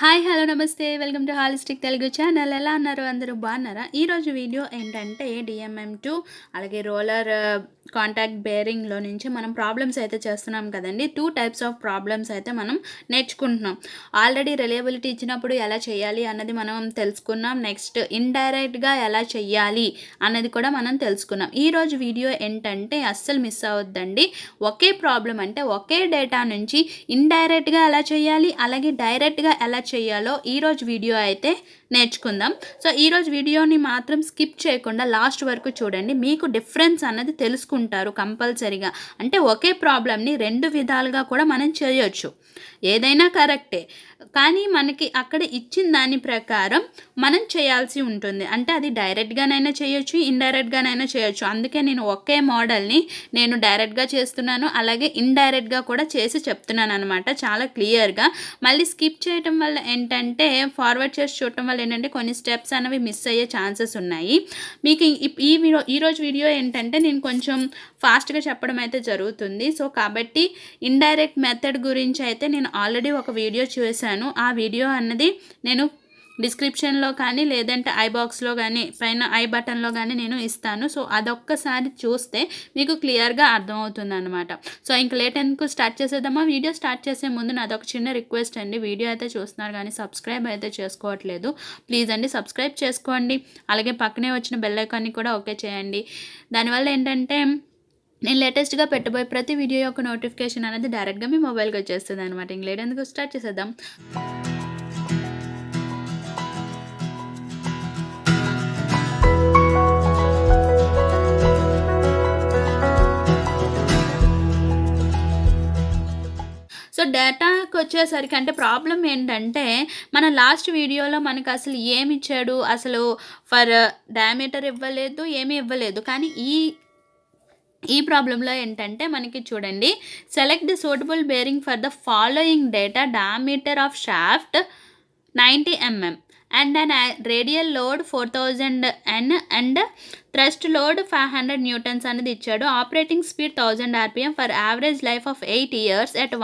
Hi hello నమస్తే welcome to holistic Telugu channel. ఎలా అన్నారు? అందరూ బాగున్నారా? ఈరోజు వీడియో ఏంటంటే డిఎంఎం2 అలాగే రోలర్ కాంటాక్ట్ బేరింగ్లో నుంచి మనం ప్రాబ్లమ్స్ అయితే చేస్తున్నాం కదండి. 2 టైప్స్ ఆఫ్ ప్రాబ్లమ్స్ అయితే మనం నేర్చుకుంటున్నాం. ఆల్రెడీ రిలయబిలిటీ ఇచ్చినప్పుడు ఎలా చేయాలి అన్నది మనం తెలుసుకున్నాం. నెక్స్ట్ ఇండైరెక్ట్గా ఎలా చేయాలి అన్నది కూడా మనం తెలుసుకున్నాం. ఈరోజు వీడియో ఏంటంటే అస్సలు మిస్ అవ్వద్దండి. ఒకే ప్రాబ్లం అంటే ఒకే డేటా నుంచి ఇండైరెక్ట్గా ఎలా చేయాలి అలాగే డైరెక్ట్గా ఎలా చేయాలో ఈరోజు వీడియో అయితే నేర్చుకుందాం. సో ఈరోజు వీడియోని మాత్రం స్కిప్ చేయకుండా లాస్ట్ వరకు చూడండి. మీకు డిఫరెన్స్ అన్నది తెలుసుకుంటారు కంపల్సరీగా. అంటే ఒకే ప్రాబ్లమ్ని 2 విధాలుగా కూడా మనం చేయొచ్చు. ఏదైనా కరెక్టే, కానీ మనకి అక్కడ ఇచ్చిన దాని ప్రకారం మనం చేయాల్సి ఉంటుంది. అంటే అది డైరెక్ట్గానైనా చేయొచ్చు, ఇండైరెక్ట్గానైనా చేయొచ్చు. అందుకే నేను ఒకే మోడల్ని నేను డైరెక్ట్గా చేస్తున్నాను, అలాగే ఇండైరెక్ట్గా కూడా చేసి చెప్తున్నాను అనమాట, చాలా క్లియర్గా. మళ్ళీ స్కిప్ చేయటం వల్ల ఏంటంటే ఫార్వర్డ్ చేసి చూడటం వల్ల ఏంటంటే కొన్ని స్టెప్స్ అనేవి మిస్ అయ్యే ఛాన్సెస్ ఉన్నాయి. మీకు ఈరోజు వీడియో ఏంటంటే నేను కొంచెం ఫాస్ట్గా చెప్పడం అయితే జరుగుతుంది. సో కాబట్టి ఇండైరెక్ట్ మెథడ్ గురించి అయితే నేను ఆల్రెడీ ఒక వీడియో చేశాను. ఆ వీడియో అన్నది నేను డిస్క్రిప్షన్లో కానీ లేదంటే ఐ బాక్స్లో కానీ పైన ఐ బటన్లో కానీ నేను ఇస్తాను. సో అదొక్కసారి చూస్తే మీకు క్లియర్గా అర్థమవుతుంది అనమాట. సో ఇంక లేట్ ఎందుకు స్టార్ట్ చేసేద్దామా? వీడియో స్టార్ట్ చేసే ముందు నాదొక చిన్న రిక్వెస్ట్ అండి. వీడియో అయితే చూస్తున్నారు కానీ సబ్స్క్రైబ్ అయితే చేసుకోవట్లేదు. ప్లీజ్ అండి సబ్స్క్రైబ్ చేసుకోండి. అలాగే పక్కనే వచ్చిన బెల్ ఐకాన్ని కూడా ఓకే చేయండి. దానివల్ల ఏంటంటే నేను లేటెస్ట్గా పెట్టబోయే ప్రతి వీడియో యొక్క నోటిఫికేషన్ అనేది డైరెక్ట్గా మీ మొబైల్కి వచ్చేస్తుంది అనమాట. ఇంక లేట్ ఎందుకు స్టార్ట్ చేసేద్దాం. సో డేటాకి వచ్చేసరికి అంటే ప్రాబ్లం ఏంటంటే మన లాస్ట్ వీడియోలో మనకు అసలు ఏమి ఇచ్చాడు, అసలు ఫర్ డయామీటర్ ఇవ్వలేదు, ఏమీ ఇవ్వలేదు. కానీ ఈ ప్రాబ్లంలో ఏంటంటే మనకి చూడండి, select the suitable bearing for the following data, diameter of shaft 90 mm and an radial load 4000 N and thrust load 500 newtons అనేది ఇచ్చాడు. Operating speed 1000 rpm for average life of 8 years at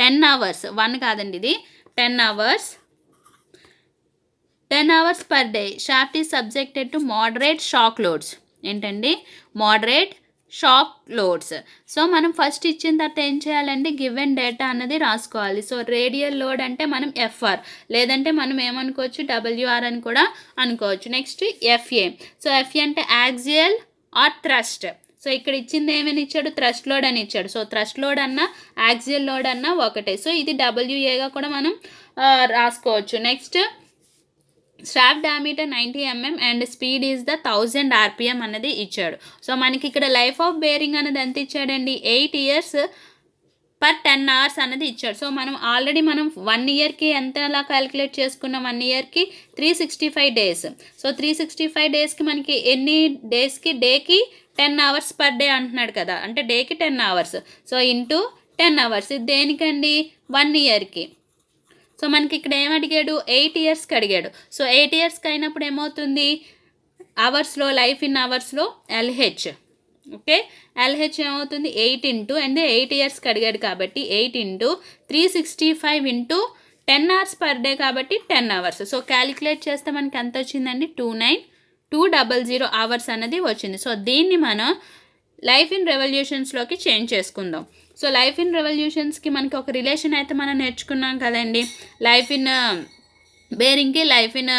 10 hours 1 కాదండి, ఇది 10 hours 10 hours per day. Shaft is subjected to moderate shock loads. ఏంటండి? Moderate shock loads. So మనం first ఇచ్చిన తర్వాత ఏం చేయాలంటే గివెన్ డేటా అన్నది రాసుకోవాలి. సో రేడియల్ లోడ్ అంటే మనం ఎఫ్ఆర్, లేదంటే మనం ఏమనుకోవచ్చు డబ్ల్యూఆర్ అని కూడా అనుకోవచ్చు. Next FA. సో ఎఫ్ఏ అంటే యాక్సియల్ ఆర్ థ్రస్ట్. సో ఇక్కడ ఇచ్చింది ఏమని ఇచ్చాడు? థ్రస్ట్ లోడ్ అని ఇచ్చాడు. సో థ్రస్ట్ లోడ్ అన్న యాక్సియల్ లోడ్ అన్న ఒకటే. సో ఇది డబ్ల్యూఏగా కూడా మనం రాసుకోవచ్చు. Next shaft diameter 90 mm and speed is the 1000 rpm అనేది ఇచ్చాడు. సో మనకి ఇక్కడ లైఫ్ ఆఫ్ బేరింగ్ అనేది ఎంత ఇచ్చాడండి? 8 years per 10 hours అనేది ఇచ్చాడు. సో మనం ఆల్రెడీ 1 yearకి ఎంత అలా క్యాలిక్యులేట్ చేసుకున్నాం? 1 yearకి 365 days. సో 365 daysకి మనకి ఎన్ని డేస్కి? డేకి 10 hours per day అంటున్నాడు కదా, అంటే డేకి 10 hours. So into 10 hours. ఇది దేనికండి? 1 yearకి. సో మనకి ఇక్కడ ఏం అడిగాడు? 8 yearsకి అడిగాడు. సో 8 yearsకి అయినప్పుడు ఏమవుతుంది? అవర్స్లో, లైఫ్ ఇన్ అవర్స్లో LH. ఓకే, LH ఏమవుతుంది? 8 ఇంటూ అండ్ 8 yearsకి అడిగాడు కాబట్టి 8 into 365 into 10 hours per day కాబట్టి 10 hours. సో క్యాలిక్యులేట్ చేస్తే మనకి ఎంత వచ్చిందండి? 29200 hours అనేది వచ్చింది. సో దీన్ని మనం లైఫ్ ఇన్ రెవల్యూషన్స్లోకి చేంజ్ చేసుకుందాం. సో లైఫ్ ఇన్ రెవల్యూషన్స్కి మనకి ఒక రిలేషన్ అయితే మనం నేర్చుకున్నాం కదండి. లైఫ్ ఇన్ బేరింగ్కి లైఫ్ ఇన్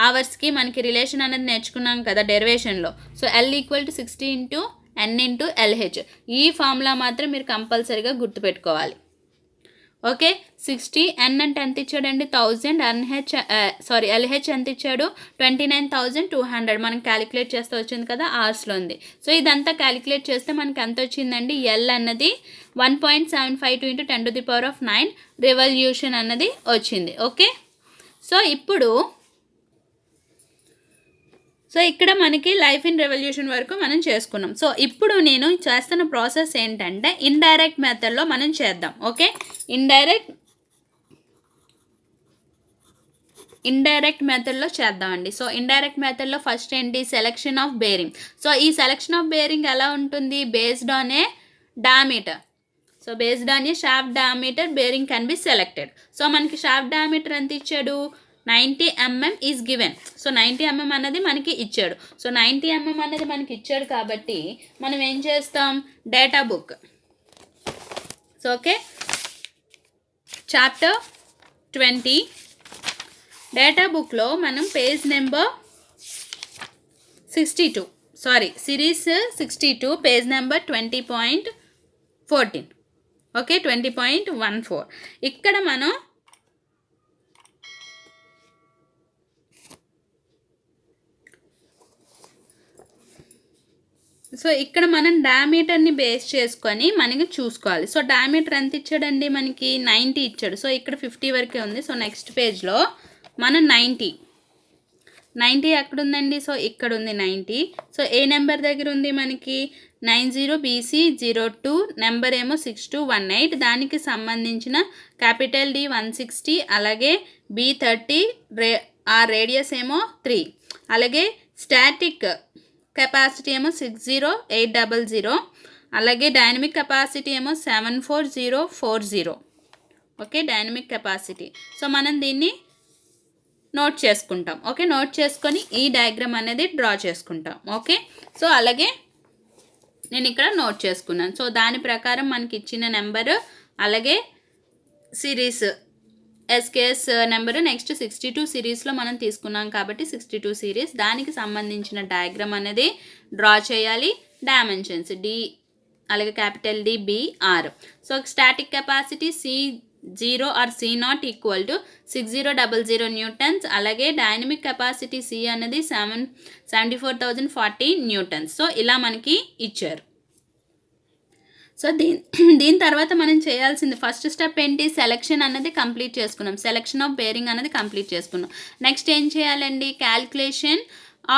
అవర్స్కి మనకి రిలేషన్ అనేది నేర్చుకున్నాం కదా డెరివేషన్లో. So L = 60 into N into LH. ఈ ఫార్ములా మాత్రం మీరు కంపల్సరీగా గుర్తుపెట్టుకోవాలి. ఓకే, 60 N అంటే ఎంత ఇచ్చాడండి? 1000. LH ఎంత ఇచ్చాడు? 29200. మనం క్యాలిక్యులేట్ చేస్తే వచ్చింది కదా, అవర్స్లో ఉంది. సో ఇదంతా క్యాలిక్యులేట్ చేస్తే మనకి ఎంత వచ్చిందండి? L అన్నది 1.752 ఇంటూ 10⁹9 రెవల్యూషన్ అన్నది వచ్చింది. ఓకే, సో ఇక్కడ మనకి లైఫ్ ఇన్ రెవల్యూషన్ వరకు మనం చేసుకున్నాం. సో ఇప్పుడు నేను చేస్తున్న ప్రాసెస్ ఏంటంటే ఇండైరెక్ట్ మెథడ్లో మనం చేద్దాం. ఓకే, ఇండైరెక్ట్ మెథడ్లో చేద్దామండి. సో ఇండైరెక్ట్ మెథడ్లో ఫస్ట్ ఏంటి? Selection of bearing. సో ఈ సెలెక్షన్ ఆఫ్ బేరింగ్ ఎలా ఉంటుంది? Based on a diameter. So based on a shaft diameter bearing can be selected. So మనకి షాఫ్ట్ డయామీటర్ ఎంత ఇచ్చాడు, 90 mm is given. So 90 mm అన్నది మనకి ఇచ్చాడు. సో 90 mm అనేది మనకి ఇచ్చాడు కాబట్టి మనం ఏం చేస్తాం, data book. So okay, chapter 20 data బుక్లో మనం page number 62, series 62 page number 20.14. Okay, 20.14. ఇక్కడ మనం డయామీటర్ని బేస్ చేసుకొని మనకి చూసుకోవాలి. సో డయామీటర్ ఎంత ఇచ్చాడండి, మనకి 90 ఇచ్చాడు. సో ఇక్కడ 50 వరకే ఉంది. సో నెక్స్ట్ పేజ్లో మనం 90 ఎక్కడ ఉందండి, సో ఇక్కడ ఉంది 90. సో ఏ నెంబర్ దగ్గర ఉంది మనకి, 90BC02 నెంబర్ ఏమో 6218, దానికి సంబంధించిన క్యాపిటల్ D 160, అలాగే B30 ఆ రేడియస్ ఏమో 3, అలాగే స్టాటిక్ కెపాసిటీ ఏమో 60800, అలాగే డైనమిక్ కెపాసిటీ ఏమో 74040. Okay, dynamic capacity. సో మనం దీన్ని నోట్ చేసుకుంటాం. ఓకే, నోట్ చేసుకొని ఈ డయాగ్రామ్ అనేది డ్రా చేసుకుంటాం. ఓకే, సో అలాగే నేను ఇక్కడ నోట్ చేసుకున్నాను. సో దాని ప్రకారం మనకి ఇచ్చిన నెంబరు, అలాగే సిరీస్ ఎస్కేఎస్ నెంబరు, నెక్స్ట్ 62 సిరీస్లో మనం తీసుకున్నాం కాబట్టి 62 సిరీస్, దానికి సంబంధించిన డయాగ్రామ్ అనేది డ్రా చేయాలి. డైమెన్షన్స్ D, అలాగే capital D, B, R. So static capacity C0 or C0 equal to 6000 newtons, అలాగే డైనమిక్ కెపాసిటీ C అనేది 74,040 న్యూటన్స్. సో ఇలా మనకి ఇచ్చారు. సో దీని తర్వాత మనం చేయాల్సింది ఫస్ట్ స్టెప్ ఏంటి, సెలెక్షన్ అన్నది కంప్లీట్ చేసుకున్నాం. సెలెక్షన్ ఆఫ్ బేరింగ్ అనేది కంప్లీట్ చేసుకున్నాం. నెక్స్ట్ ఏం చేయాలండి, క్యాలిక్యులేషన్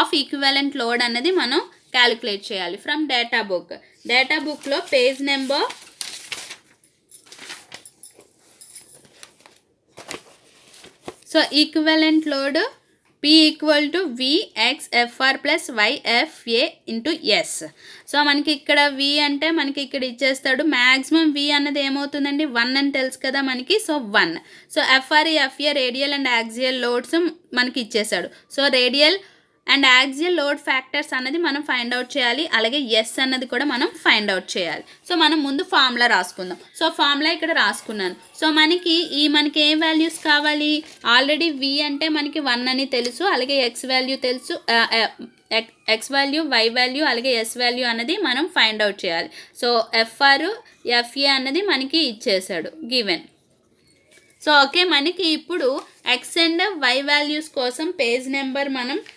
ఆఫ్ ఈక్వివలెంట్ లోడ్ అనేది మనం క్యాలిక్యులేట్ చేయాలి ఫ్రమ్ డేటా బుక్. డేటా బుక్లో page number 'equivalent load P equal to VXFR plus YFA into S. So మనకి ఇక్కడ V అంటే మనకి ఇక్కడ ఇచ్చేస్తాడు. మ్యాక్సిమం V అన్నది ఏమవుతుందండి, 1 అని తెలుసు కదా మనకి. So 1. So FR, FA radial and axial loads మనకి ఇచ్చేసాడు. So radial and axial load factors అన్నది మనం ఫైండ్ అవుట్ చేయాలి, అలాగే S అన్నది కూడా మనం ఫైండ్ అవుట్ చేయాలి. సో మనం ముందు ఫార్ములా రాసుకుందాం. సో ఫార్ములా ఇక్కడ రాసుకున్నాను. సో మనకి ఏ వాల్యూస్ కావాలి, ఆల్రెడీ V అంటే మనకి 1 అని తెలుసు, అలాగే X వాల్యూ తెలుసు, X వాల్యూ, Y వాల్యూ, అలాగే S వాల్యూ అన్నది మనం ఫైండ్ అవుట్ చేయాలి. సో FR, FA అన్నది మనకి ఇచ్చేసాడు గివెన్. సో ఓకే, మనకి ఇప్పుడు X అండ్ Y వాల్యూస్ కోసం page number 20.8.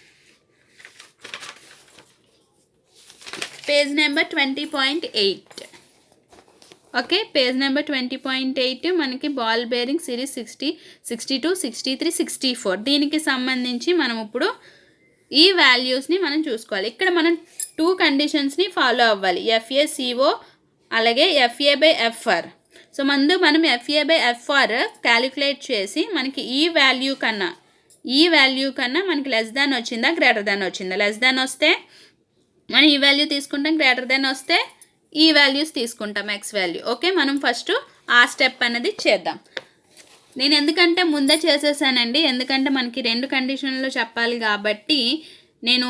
Okay, page number 20.8 మనకి బాల్ బేరింగ్ సిరీస్ 60, 62, 63, 64 దీనికి సంబంధించి మనం ఇప్పుడు ఈ వాల్యూస్ని మనం చూసుకోవాలి. ఇక్కడ మనం 2 కండిషన్స్ని ఫాలో అవ్వాలి, FACO అలాగే FA/FR. సో ముందు మనం FA/FR క్యాలిక్యులేట్ చేసి మనకి ఈ వాల్యూ కన్నా మనకి లెస్ దాన్ వచ్చిందా, గ్రేటర్ దాన్ వచ్చిందా. లెస్ దాన్ వస్తే మనం ఈ వాల్యూ తీసుకుంటాం, గ్రేటర్ దాన్ వస్తే ఈ వాల్యూస్ తీసుకుంటాం, X వాల్యూ. ఓకే, మనం ఫస్ట్ ఆ స్టెప్ అనేది చేద్దాం. నేను ఎందుకంటే ముందే చేసేసానండి, ఎందుకంటే మనకి 2 కండిషన్లో చెప్పాలి కాబట్టి నేను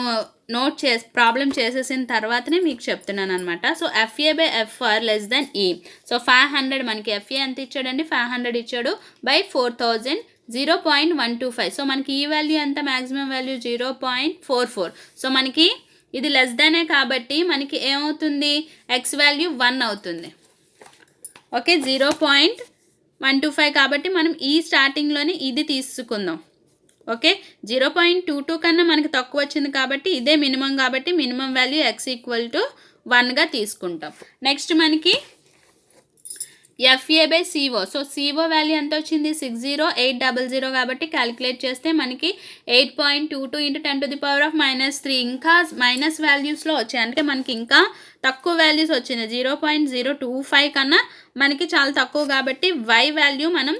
ప్రాబ్లం చేసేసిన తర్వాతనే మీకు చెప్తున్నాను అనమాట. So FA/FR less than E. So 500 మనకి FA ఎంత ఇచ్చాడండి, 500 ఇచ్చాడు బై 4000, 0.125. సో మనకి ఈ వాల్యూ ఎంత, మ్యాక్సిమం వాల్యూ 0.44. సో మనకి ఇది లెస్ దానే కాబట్టి మనకి ఏమవుతుంది, X వాల్యూ 1 అవుతుంది. ఓకే, 0.125 కాబట్టి మనం ఈ స్టార్టింగ్లోనే ఇది తీసుకుందాం. ఓకే, 0.22 కన్నా మనకి తక్కువ వచ్చింది కాబట్టి ఇదే మినిమం, కాబట్టి minimum value X equal to 1గా తీసుకుంటాం. నెక్స్ట్ మనకి FA/CO. సో CO వాల్యూ ఎంత వచ్చింది, 60800 కాబట్టి క్యాలిక్యులేట్ చేస్తే మనకి 8.22 × 10⁻³ ఇంకా మైనస్ వాల్యూస్లో వచ్చాయి, అంటే మనకి ఇంకా తక్కువ వాల్యూస్ వచ్చింది. 0.025 కన్నా మనకి చాలా తక్కువ కాబట్టి Y వాల్యూ మనం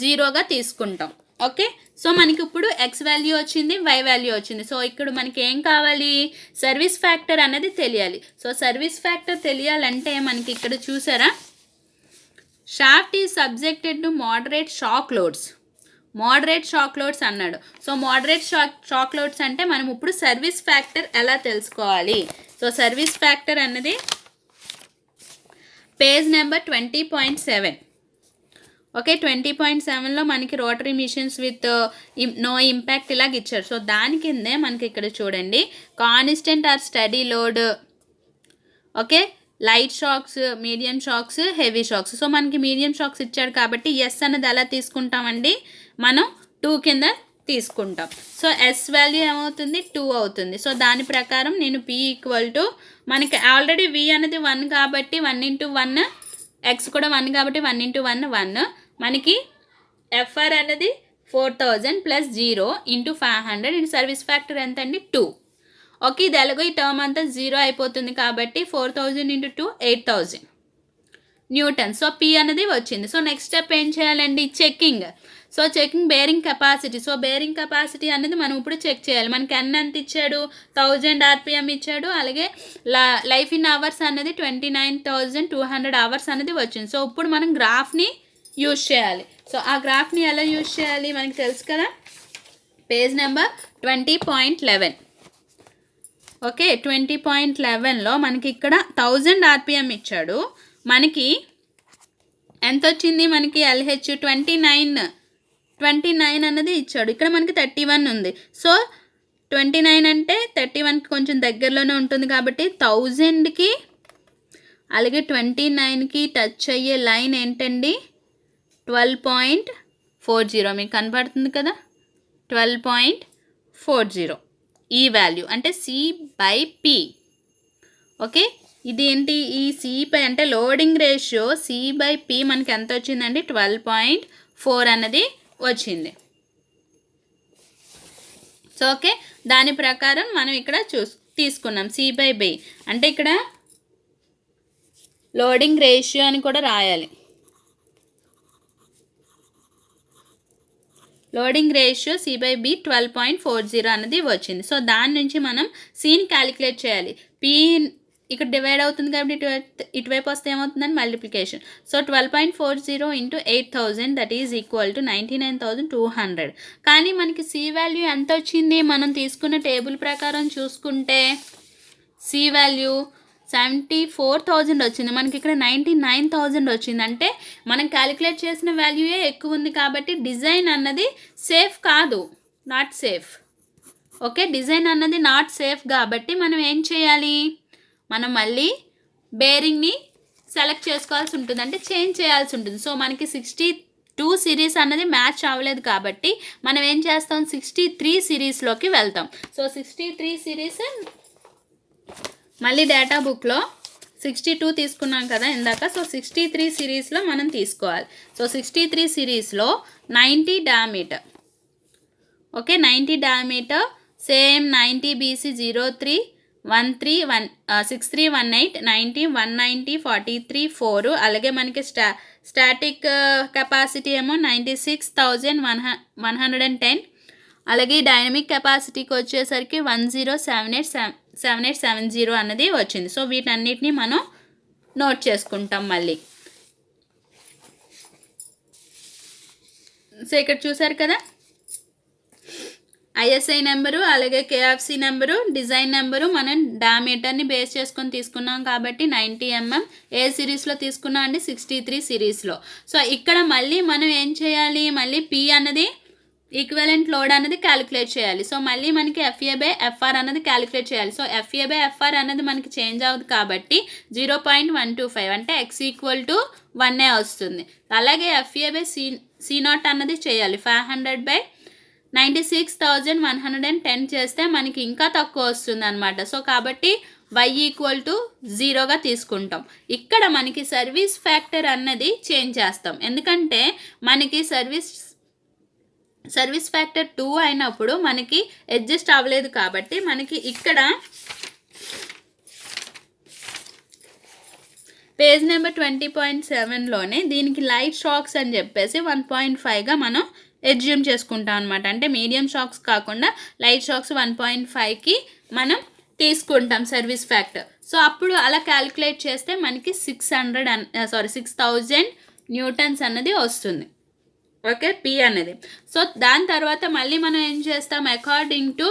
0గా తీసుకుంటాం. ఓకే, సో మనకి ఇప్పుడు X వాల్యూ వచ్చింది, Y వాల్యూ వచ్చింది. సో ఇక్కడ మనకి ఏం కావాలి, సర్వీస్ ఫ్యాక్టర్ అనేది తెలియాలి. సో సర్వీస్ ఫ్యాక్టర్ తెలియాలంటే మనకి ఇక్కడ చూసారా, shaft is subjected to moderate shock loads. Moderate shock loads అన్నాడు. సో మోడరేట్ షాక్ లోడ్స్ అంటే మనం ఇప్పుడు సర్వీస్ ఫ్యాక్టర్ ఎలా తెలుసుకోవాలి. సో సర్వీస్ ఫ్యాక్టర్ అన్నది పేజ్ నెంబర్ 20.7. ఓకే, 20.7లో మనకి rotary machines with no impact ఇలాగ ఇచ్చారు. సో దాని కిందే మనకి ఇక్కడ చూడండి constant or steady load, okay, light shocks, medium shocks, heavy shocks. So మనకి మీడియం షాక్స్ ఇచ్చాడు కాబట్టి ఎస్ అనేది ఎలా తీసుకుంటామండి, మనం 2 కింద తీసుకుంటాం. సో ఎస్ వాల్యూ ఏమవుతుంది, 2 అవుతుంది. సో దాని ప్రకారం నేను P ఈక్వల్ టు మనకి ఆల్రెడీ V అనేది 1 కాబట్టి 1 × 1, ఎక్స్ కూడా 1 కాబట్టి 1 × 1 1. మనకి FR అనేది 4000 + 0 × 500. ఇది సర్వీస్ ఫ్యాక్టర్ ఎంత అండి, 2. ఓకే, ఇది ఎలాగో ఈ టర్మ్ అంతా 0 అయిపోతుంది కాబట్టి 4000 × 2 8000 న్యూటన్. సో P అనేది వచ్చింది. సో నెక్స్ట్ స్టెప్ ఏం చేయాలండి, checking. So checking bearing capacity. So bearing capacity అనేది మనం ఇప్పుడు చెక్ చేయాలి. మనకి N ఎంత ఇచ్చాడు, 1000 RPM ఇచ్చాడు. అలాగే లైఫ్ ఇన్ అవర్స్ అనేది 29,200 అవర్స్ అనేది వచ్చింది. సో ఇప్పుడు మనం గ్రాఫ్ని యూజ్ చేయాలి. సో ఆ గ్రాఫ్ని ఎలా యూజ్ చేయాలి మనకి తెలుసు కదా, పేజ్ నెంబర్ 20.11. ఓకే, 20.11లో మనకి ఇక్కడ 1000 RPM ఇచ్చాడు. మనకి ఎంత వచ్చింది, మనకి LH 29 అన్నది ఇచ్చాడు. ఇక్కడ మనకి 31 ఉంది. సో 29 అంటే 31కి కొంచెం దగ్గరలోనే ఉంటుంది కాబట్టి 1000కి అలాగే 29కి టచ్ అయ్యే లైన్ ఏంటండి, 12.40. మీకు కనపడుతుంది కదా, 12.40 ఈ వాల్యూ అంటే C/P. ఓకే, ఇది ఏంటి, ఈ C/P అంటే లోడింగ్ రేషియో C/P మనకి ఎంత వచ్చిందండి, 12.4 అన్నది వచ్చింది. సో ఓకే, దాని ప్రకారం మనం ఇక్కడ తీసుకున్నాం C/B. అంటే ఇక్కడ లోడింగ్ రేషియో అని కూడా రాయాలి. లోడింగ్ రేషియో C/B 12.40 అనేది వచ్చింది. సో దాని నుంచి మనం Cని క్యాలిక్యులేట్ చేయాలి. P ఇక్కడ డివైడ్ అవుతుంది కాబట్టి ఇటువైపు వస్తే ఏమవుతుందని multiplication. So 12.40 × 8000 that is equal to 99,200. కానీ మనకి C వాల్యూ ఎంత వచ్చింది, మనం తీసుకున్న టేబుల్ ప్రకారం చూసుకుంటే C వాల్యూ 74,000 వచ్చింది. మనకి ఇక్కడ 99,000 వచ్చింది. అంటే మనం క్యాలిక్యులేట్ చేసిన వాల్యూయే ఎక్కువ ఉంది కాబట్టి డిజైన్ అన్నది సేఫ్ కాదు, నాట్ సేఫ్. ఓకే, డిజైన్ అన్నది నాట్ సేఫ్ కాబట్టి మనం ఏం చేయాలి, మనం మళ్ళీ బేరింగ్ని సెలెక్ట్ చేసుకోవాల్సి ఉంటుంది, అంటే చేంజ్ చేయాల్సి ఉంటుంది. సో మనకి 62 సిరీస్ అన్నది మ్యాచ్ అవ్వలేదు కాబట్టి మనం ఏం చేస్తాం, 63 సిరీస్లోకి వెళ్తాం. సో 63 సిరీస్ మళ్ళీ డేటా బుక్లో 62 తీసుకున్నాం కదా ఇందాక. సో 63 సిరీస్లో మనం తీసుకోవాలి. సో 63 సిరీస్లో 90 diameter. Okay, 90 diameter same 90 BC 03 13 6318 90 190 43 4. అలాగే మనకి స్టాటిక్ కెపాసిటీ ఏమో 96,110. అలాగే డైనమిక్ కెపాసిటీకి వచ్చేసరికి 107870 అన్నది వచ్చింది. సో వీటన్నిటిని మనం నోట్ చేసుకుంటాం మళ్ళీ. సో ఇక్కడ చూసారు కదా, ISI నెంబరు అలాగే KFC నెంబరు, డిజైన్ నెంబరు మనం డయామీటర్ని బేస్ చేసుకొని తీసుకున్నాం కాబట్టి 90 mm. ఏ సిరీస్లో తీసుకున్నాం అండి, 63 సిరీస్లో. సో ఇక్కడ మళ్ళీ మనం ఏం చేయాలి, మళ్ళీ P అన్నది ఈక్వలెంట్ లోడ్ అనేది క్యాలిక్యులేట్ చేయాలి. సో మళ్ళీ మనకి FA/FR అన్నది క్యాలిక్యులేట్ చేయాలి. సో FA/FR అన్నది మనకి చేంజ్ అవ్వదు కాబట్టి 0.125 అంటే X = 1 వస్తుంది. అలాగే FA/C0 అన్నది చేయాలి. 500/96,110 చేస్తే మనకి ఇంకా తక్కువ వస్తుంది అనమాట. సో కాబట్టి Y = 0గా తీసుకుంటాం. ఇక్కడ మనకి సర్వీస్ ఫ్యాక్టర్ అన్నది చేంజ్ చేస్తాం, ఎందుకంటే మనకి సర్వీస్ ఫ్యాక్టర్ 2 అయినప్పుడు మనకి అడ్జస్ట్ అవ్వలేదు కాబట్టి మనకి ఇక్కడ పేజ్ నెంబర్ 20.7లోనే దీనికి లైట్ షాక్స్ అని చెప్పేసి 1.5గా మనం ఎజ్యూమ్ చేసుకుంటాం అనమాట. అంటే మీడియం షాక్స్ కాకుండా లైట్ షాక్స్ 1.5కి మనం తీసుకుంటాం సర్వీస్ ఫ్యాక్టర్. సో అప్పుడు అలా క్యాలిక్యులేట్ చేస్తే మనకి 6,200 న్యూటన్స్ అన్నది వస్తుంది. ఓకే, పి అనేది. సో దాని తర్వాత మళ్ళీ మనం ఏం చేస్తాం, according to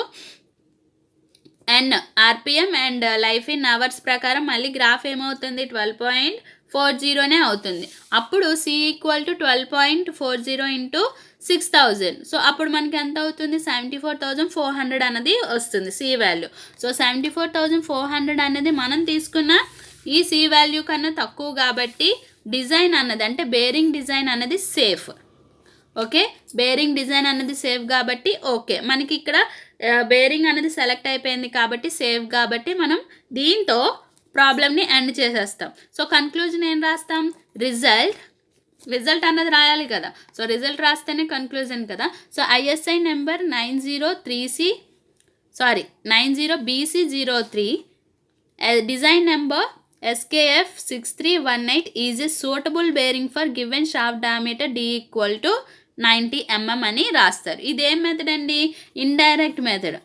N RPM and life in hours ప్రకారం మళ్ళీ గ్రాఫ్ ఏమవుతుంది, 12.40 అవుతుంది. అప్పుడు C equal to 12.40 into 6000. So అప్పుడు మనకి ఎంత అవుతుంది, 74,400 అనేది వస్తుంది సి వాల్యూ. సో 74,400 అనేది మనం తీసుకున్న ఈ సి వాల్యూ కన్నా తక్కువ కాబట్టి డిజైన్ అన్నది అంటే బేరింగ్ డిజైన్ అనేది సేఫ్. ఓకే, బేరింగ్ డిజైన్ అనేది సేఫ్ కాబట్టి ఓకే, మనకి ఇక్కడ బేరింగ్ అనేది సెలెక్ట్ అయిపోయింది కాబట్టి సేఫ్ కాబట్టి మనం దీంతో ప్రాబ్లమ్ని ఎండ్ చేసేస్తాం. సో కన్క్లూజన్ ఏం రాస్తాం, రిజల్ట్ అన్నది రాయాలి కదా. సో రిజల్ట్ రాస్తేనే కన్క్లూజన్ కదా. So ISI number 90BC03 design number SKF 6318 is a suitable bearing for given shaft diameter D equal to 90 mm అని రాస్తారు. ఇదేం మెథడ్ అండి, ఇండైరెక్ట్ మెథడ్.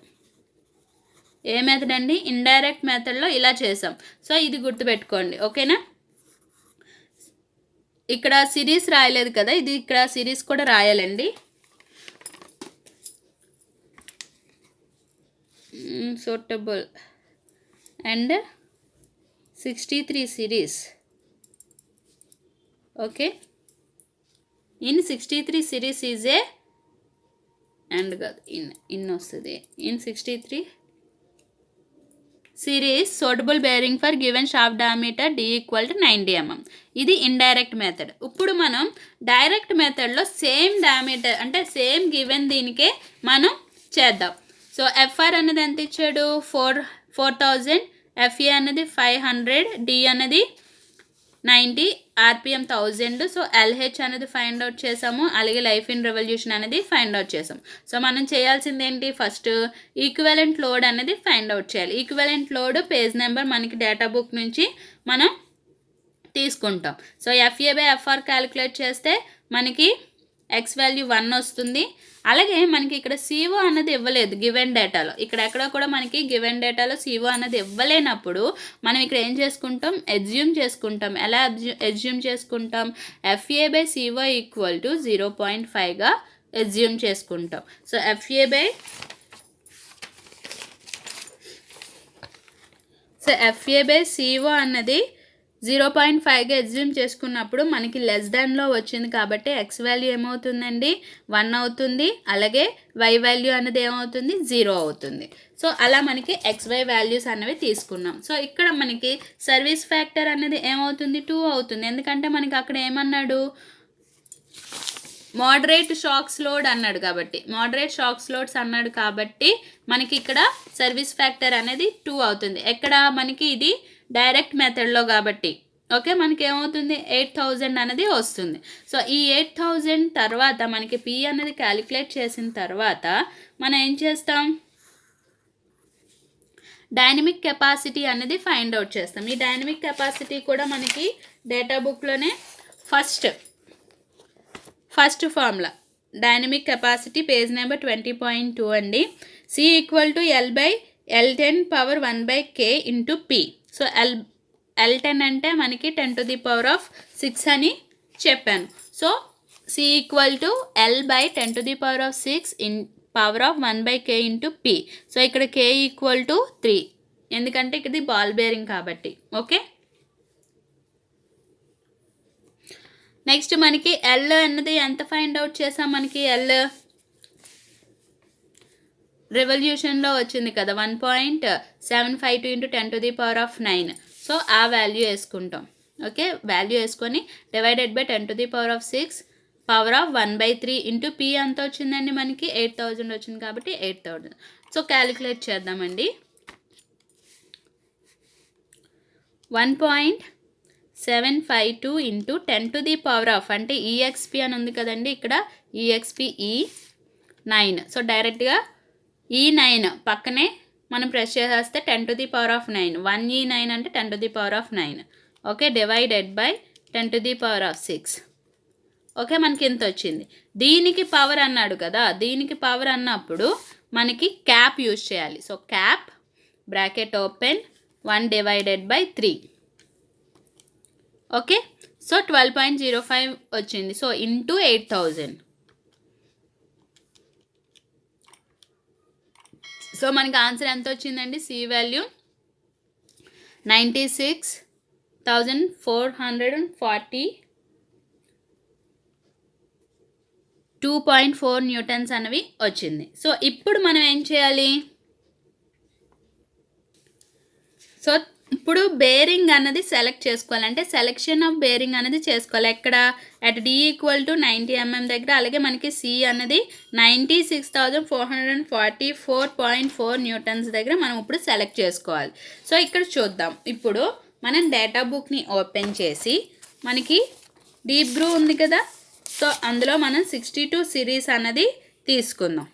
ఏ మెథడ్ అండి, ఇండైరెక్ట్ మెథడ్లో ఇలా చేసాం. సో ఇది గుర్తుపెట్టుకోండి, ఓకేనా. ఇక్కడ సిరీస్ రాయలేదు కదా, ఇది ఇక్కడ సిరీస్ కూడా రాయాలండి. Suitable and 63 series. Okay, in 63 series is a and కాదు ఇన్ వస్తుంది. In 63 series suitable bearing for given shaft diameter D equal to 90 mm. ఇది ఇండైరెక్ట్ మెథడ్. ఇప్పుడు మనం డైరెక్ట్ మెథడ్లో సేమ్ డయామీటర్ అంటే సేమ్ గివెన్ దీనికే మనం చేద్దాం. సో FR అనేది ఎంత ఇచ్చాడు, 4000, FA అనేది 500, D అనేది 90, RPM 1000. సో LH అనేది ఫైండ్ అవుట్ చేసాము, అలాగే లైఫ్ ఇన్ రెవల్యూషన్ అనేది ఫైండ్ అవుట్ చేసాం. సో మనం చేయాల్సింది ఏంటి, ఫస్ట్ ఈక్వివలెంట్ లోడ్ అనేది ఫైండ్ అవుట్ చేయాలి. ఈక్వివలెంట్ లోడ్ పేజ్ నెంబర్ మనకి డేటా బుక్ నుంచి మనం తీసుకుంటాం. సో FA/FR క్యాలిక్యులేట్ చేస్తే మనకి X వాల్యూ 1 వస్తుంది. అలాగే మనకి ఇక్కడ CO అన్నది ఇవ్వలేదు గివెన్ డేటాలో, ఇక్కడ ఎక్కడ కూడా మనకి గివెన్ డేటాలో CO అన్నది ఇవ్వలేనప్పుడు మనం ఇక్కడ ఏం చేసుకుంటాం, ఎజ్యూమ్ చేసుకుంటాం. ఎలా ఎజ్యూమ్ చేసుకుంటాం, FA/CO ఈక్వల్ టు 0.5గా ఎజ్యూమ్ చేసుకుంటాం. సో FA/CO అన్నది 0.5గా ఎజ్యూమ్ చేసుకున్నప్పుడు మనకి లెస్ దాన్లో వచ్చింది కాబట్టి X వాల్యూ ఏమవుతుందండి, 1 అవుతుంది. అలాగే Y వాల్యూ అనేది ఏమవుతుంది, 0 అవుతుంది. సో అలా మనకి XY వాల్యూస్ అనేవి తీసుకున్నాం. సో ఇక్కడ మనకి సర్వీస్ ఫ్యాక్టర్ అనేది ఏమవుతుంది, 2 అవుతుంది. ఎందుకంటే మనకి అక్కడ ఏమన్నాడు, మోడరేట్ షాక్స్ లోడ్ అన్నాడు కాబట్టి, మోడరేట్ షాక్స్ లోడ్స్ అన్నాడు కాబట్టి మనకి ఇక్కడ సర్వీస్ ఫ్యాక్టర్ అనేది 2 అవుతుంది. ఎక్కడ మనకి ఇది డైరెక్ట్ మెథడ్లో కాబట్టి ఓకే, మనకి ఏమవుతుంది, 8000 అనేది వస్తుంది. సో ఈ 8000 తర్వాత మనకి P అనేది క్యాలిక్యులేట్ చేసిన తర్వాత మనం ఏం చేస్తాం, డైనమిక్ కెపాసిటీ అనేది ఫైండ్ అవుట్ చేస్తాం. ఈ డైనమిక్ కెపాసిటీ కూడా మనకి డేటా బుక్లోనే first formula dynamic capacity page number 20.2 అండి. C equal to L10⁻1/K into P. So L10 అంటే మనకి 10⁻6 అని చెప్పాను. So C equal to L/10⁻6 in power of 1/K into P. So ఇక్కడ K ఈక్వల్ టు 3, ఎందుకంటే ఇది బాల్ బేరింగ్ కాబట్టి. Okay, next మనకి L అన్నది ఎంత ఫైండ్ అవుట్ చేసాం, మనకి L రెవల్యూషన్లో వచ్చింది కదా, 1.752 ఇంటూ 10⁻9. సో ఆ వాల్యూ వేసుకుంటాం. ఓకే, వాల్యూ వేసుకొని divided by 10⁻6 power of 1/3 into P ఎంత వచ్చిందండి, మనకి 8000 వచ్చింది కాబట్టి 8000. సో క్యాలిక్యులేట్ చేద్దామండి. 1.752 ఇంటూ 10⁻, అంటే EXP అని ఉంది కదండి, ఇక్కడ EXP E9. సో డైరెక్ట్గా E9 పక్కనే మనం ప్రెస్ చేసేస్తే 10⁻9, 1E9 అంటే 10⁻9. Okay, divided by 10⁻6. ఓకే, మనకి ఎంత వచ్చింది. దీనికి పవర్ అన్నాడు కదా, దీనికి పవర్ అన్నప్పుడు మనకి క్యాప్ యూజ్ చేయాలి. So cap bracket open 1/3. Okay, so 12.05 వచ్చింది. So into 8000. సో మనకి ఆన్సర్ ఎంత వచ్చిందండి? సి వాల్యూ 96,440 2.4 న్యూటన్స్ అనేవి వచ్చింది. సో ఇప్పుడు మనం ఏం చేయాలి? సో ఇప్పుడు బేరింగ్ అన్నది సెలెక్ట్ చేసుకోవాలి. అంటే సెలెక్షన్ ఆఫ్ బేరింగ్ అనేది చేసుకోవాలి. ఎక్కడ? అట్ D = 90 mm దగ్గర. అలాగే మనకి సి అన్నది 96,444.4 న్యూటన్స్ దగ్గర మనం ఇప్పుడు సెలెక్ట్ చేసుకోవాలి. సో ఇక్కడ చూద్దాం. ఇప్పుడు మనం డేటా బుక్ని ఓపెన్ చేసి మనకి డీప్ గ్రూ ఉంది కదా, సో అందులో మనం 62 సిరీస్ అన్నది తీసుకుందాం.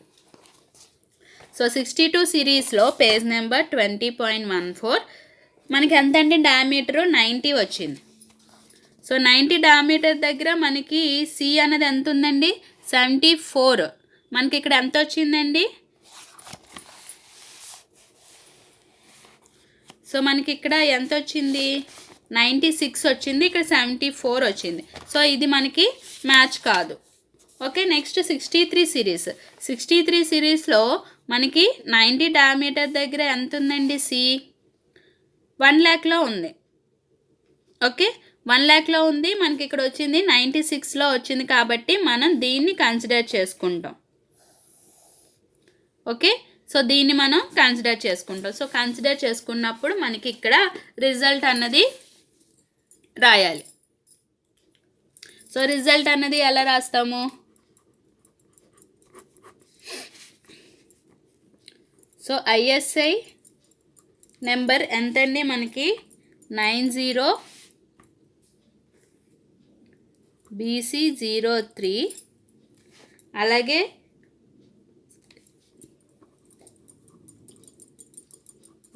సో 62 సిరీస్లో పేజ్ నెంబర్ 20.14 మనకి ఎంత అంటే డయామీటరు 90 వచ్చింది. సో 90 డయామీటర్ దగ్గర మనకి సి అన్నది ఎంత ఉందండి? 74. మనకి ఇక్కడ ఎంత వచ్చిందండి? సో మనకి ఇక్కడ ఎంత వచ్చింది? 96 వచ్చింది. ఇక్కడ 74 వచ్చింది. సో ఇది మనకి మ్యాచ్ కాదు. Okay, next 63 series. 63 సిరీస్లో మనకి 90 డయామీటర్ దగ్గర ఎంత ఉందండి? సి 1 lakhలో ఉంది. ఓకే, 1 lakhలో ఉంది. మనకి ఇక్కడ వచ్చింది 96లో వచ్చింది కాబట్టి మనం దీన్ని కన్సిడర్ చేసుకుంటాం. ఓకే, సో దీన్ని మనం కన్సిడర్ చేసుకుంటాం. సో కన్సిడర్ చేసుకున్నప్పుడు మనకి ఇక్కడ రిజల్ట్ అన్నది రాయాలి. సో రిజల్ట్ అన్నది ఎలా రాస్తాము? సో ISI నెంబర్ ఎంతండి? మనకి 90 BC03. అలాగే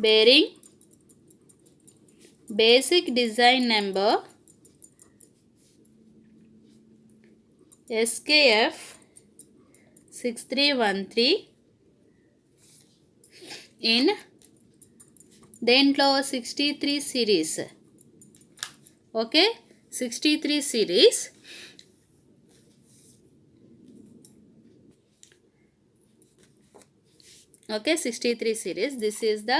bearing basic design number SKF 6313 in దేంట్లో 63 series. Okay, 63 series. Okay, 63 series. This is the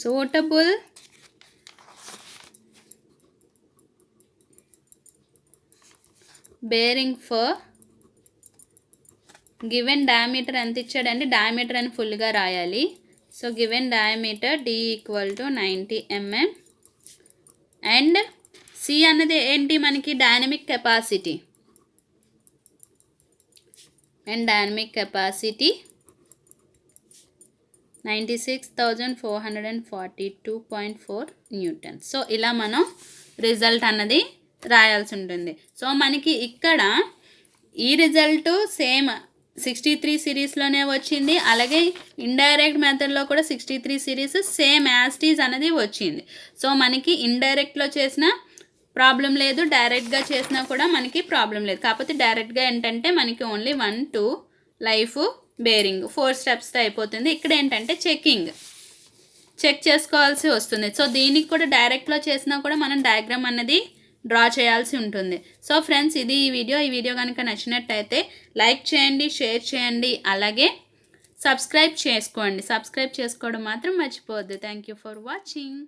suitable bearing for given diameter ఎంత ఇచ్చాడంటే డయామీటర్ అని ఫుల్గా రాయాలి. So given diameter D = 90 mm and C అన్నది ఏంటి? మనకి dynamic capacity. And dynamic capacity 96,442.4 newtons. So ఇలా మనం రిజల్ట్ అన్నది రాయాల్సి ఉంటుంది. సో మనకి ఇక్కడ ఈ రిజల్ట్ సేమ్ 63 సిరీస్లోనే వచ్చింది. అలాగే ఇండైరెక్ట్ మెథడ్లో కూడా 63 సిరీస్ సేమ్ యాస్టీస్ అనేది వచ్చింది. సో మనకి ఇండైరెక్ట్లో చేసిన ప్రాబ్లం లేదు, డైరెక్ట్గా చేసినా కూడా మనకి ప్రాబ్లం లేదు. కాకపోతే డైరెక్ట్గా ఏంటంటే మనకి ఓన్లీ 1 2 లైఫ్ బేరింగ్ 4 స్టెప్స్తో అయిపోతుంది. ఇక్కడ ఏంటంటే చెక్ చేసుకోవాల్సి వస్తుంది. సో దీనికి కూడా డైరెక్ట్లో చేసినా కూడా మనం డయాగ్రామ్ అన్నది డ్రా చేయాల్సి ఉంటుంది. సో ఫ్రెండ్స్, ఇది ఈ వీడియో కనుక నచ్చినట్టయితే లైక్ చేయండి, షేర్ చేయండి, అలాగే సబ్స్క్రైబ్ చేసుకోండి. సబ్స్క్రైబ్ చేసుకోవడం మాత్రం మర్చిపోవద్దు. Thank you for watching.